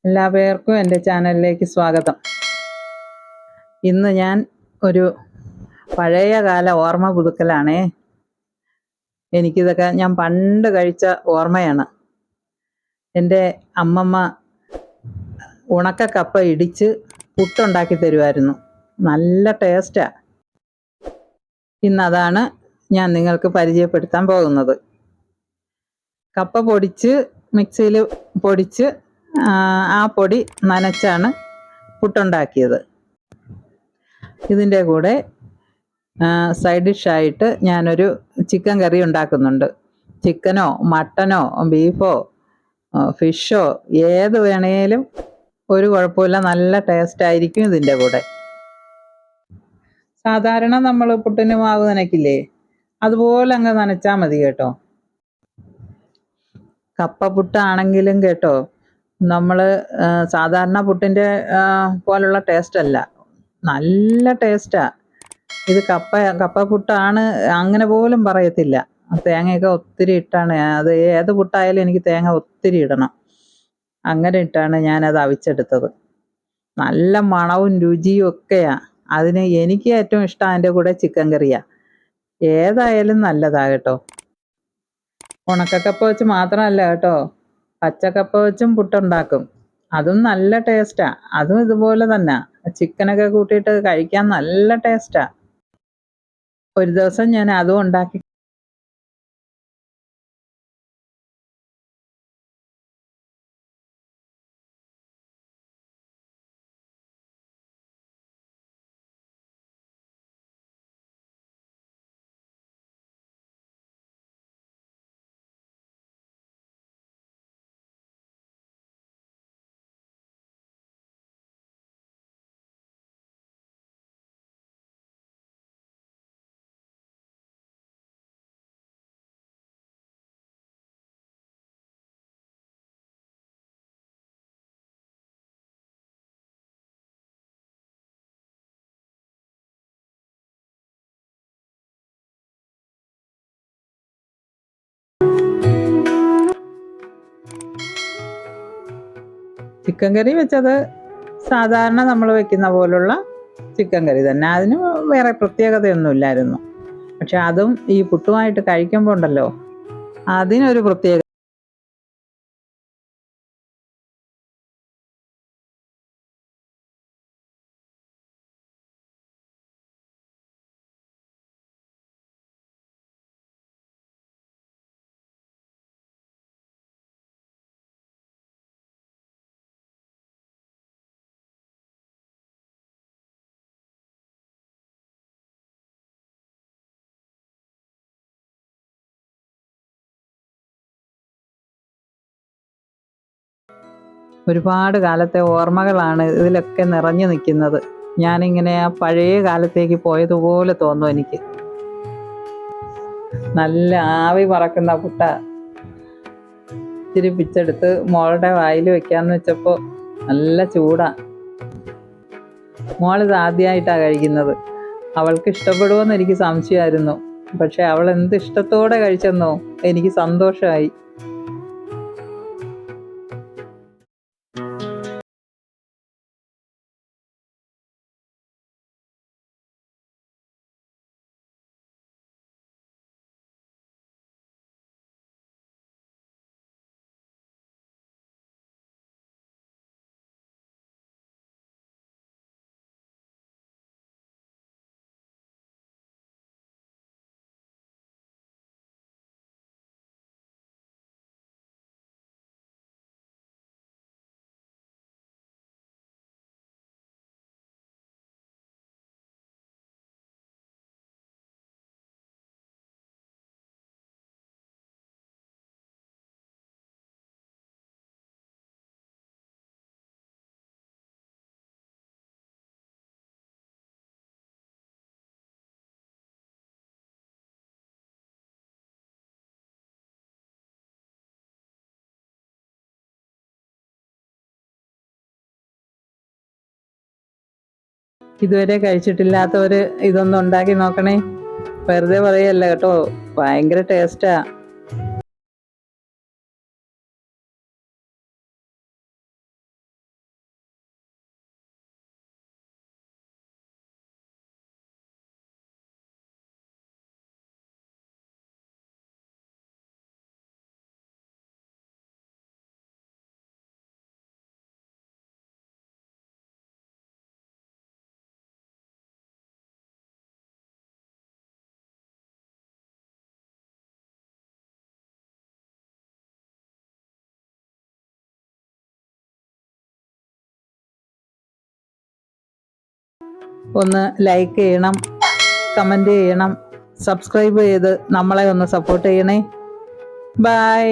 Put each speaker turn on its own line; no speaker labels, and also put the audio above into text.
എല്ലാ പേർക്കും എൻ്റെ ചാനലിലേക്ക് സ്വാഗതം. ഇന്ന് ഞാൻ ഒരു പഴയ കാല ഓർമ്മ പുതുക്കലാണേ. എനിക്കിതൊക്കെ ഞാൻ പണ്ട് കഴിച്ച ഓർമ്മയാണ്. എൻ്റെ അമ്മമ്മ ഉണക്ക കപ്പ ഇടിച്ച് പുട്ടുണ്ടാക്കി തരുമായിരുന്നു. നല്ല ടേസ്റ്റാണ്. ഇന്നതാണ് ഞാൻ നിങ്ങൾക്ക് പരിചയപ്പെടുത്താൻ പോകുന്നത്. കപ്പ പൊടിച്ച് മിക്സിയിൽ പൊടിച്ച് ആ പൊടി നനച്ചാണ് പുട്ടുണ്ടാക്കിയത്. ഇതിൻ്റെ കൂടെ സൈഡ് ഡിഷായിട്ട് ഞാനൊരു ചിക്കൻ കറി ഉണ്ടാക്കുന്നുണ്ട്. ചിക്കനോ മട്ടനോ ബീഫോ ഫിഷോ ഏത് വേണേലും ഒരു കുഴപ്പമില്ല, നല്ല ടേസ്റ്റ് ആയിരിക്കും ഇതിൻ്റെ കൂടെ. സാധാരണ നമ്മൾ പുട്ടിന് മാവ് നനയ്ക്കില്ലേ, അതുപോലെ അങ്ങ് നനച്ചാൽ മതി കേട്ടോ. കപ്പ പുട്ടാണെങ്കിലും കേട്ടോ, നമ്മൾ സാധാരണ പുട്ടിൻ്റെ പോലുള്ള ടേസ്റ്റ് അല്ല, നല്ല ടേസ്റ്റാണ്. ഇത് കപ്പ പുട്ടാണ് അങ്ങനെ പോലും പറയത്തില്ല. തേങ്ങയൊക്കെ ഒത്തിരി ഇട്ടാണ്, അത് ഏത് പുട്ടായാലും എനിക്ക് തേങ്ങ ഒത്തിരി ഇടണം. അങ്ങനെ ഇട്ടാണ് ഞാനത് അവിച്ചെടുത്തത്. നല്ല മണവും രുചിയും ഒക്കെയാണ്. അതിന് എനിക്ക് ഏറ്റവും ഇഷ്ടം അതിൻ്റെ കൂടെ ചിക്കൻ കറിയാണ്. ഏതായാലും നല്ലതാ കേട്ടോ. ഉണക്കക്കപ്പ വെച്ച് മാത്രമല്ല കേട്ടോ, പച്ചക്കപ്പ വെച്ചും പുട്ടുണ്ടാക്കും. അതും നല്ല ടേസ്റ്റാണ്. അതും ഇതുപോലെ തന്നെ ചിക്കനൊക്കെ കൂട്ടിയിട്ട് കഴിക്കാൻ നല്ല ടേസ്റ്റാണ്. ഒരു ദിവസം ഞാൻ അതും ഉണ്ടാക്കി. ചിക്കൻ കറി വെച്ചത് സാധാരണ നമ്മൾ വെക്കുന്ന പോലുള്ള ചിക്കൻ കറി തന്നെ. അതിന് വേറെ പ്രത്യേകതയൊന്നുമില്ലായിരുന്നു. പക്ഷെ അതും ഈ പുട്ടുമായിട്ട് കഴിക്കുമ്പോൾ ഉണ്ടല്ലോ, അതിനൊരു പ്രത്യേകത. ഒരുപാട് കാലത്തെ ഓർമ്മകളാണ് ഇതിലൊക്കെ നിറഞ്ഞു നിൽക്കുന്നത്. ഞാനിങ്ങനെ ആ പഴയ കാലത്തേക്ക് പോയതുപോലെ തോന്നും എനിക്ക്. നല്ല ആവി പറക്കുന്ന പുട്ട ഇച്ചിരി പിച്ചെടുത്ത് മോളുടെ വായിൽ വെക്കാന്ന് വെച്ചപ്പോൾ നല്ല ചൂടാ. മോളിത് ആദ്യമായിട്ടാണ് കഴിക്കുന്നത്. അവൾക്ക് ഇഷ്ടപ്പെടുമോയെന്ന് എനിക്ക് സംശയമായിരുന്നു. പക്ഷെ അവൾ എന്ത് ഇഷ്ടത്തോടെ കഴിച്ചെന്നോ, എനിക്ക് സന്തോഷമായി. ഇതുവരെ കഴിച്ചിട്ടില്ലാത്തവർ ഇതൊന്നും ഉണ്ടാക്കി നോക്കണേ. വെറുതെ പറയല്ല കേട്ടോ, ഭയങ്കര ടേസ്റ്റാ. ഒന്ന് ലൈക്ക് ചെയ്യണം, കമൻറ്റ് ചെയ്യണം, സബ്സ്ക്രൈബ് ചെയ്ത് നമ്മളെ ഒന്ന് സപ്പോർട്ട് ചെയ്യണേ. ബൈ.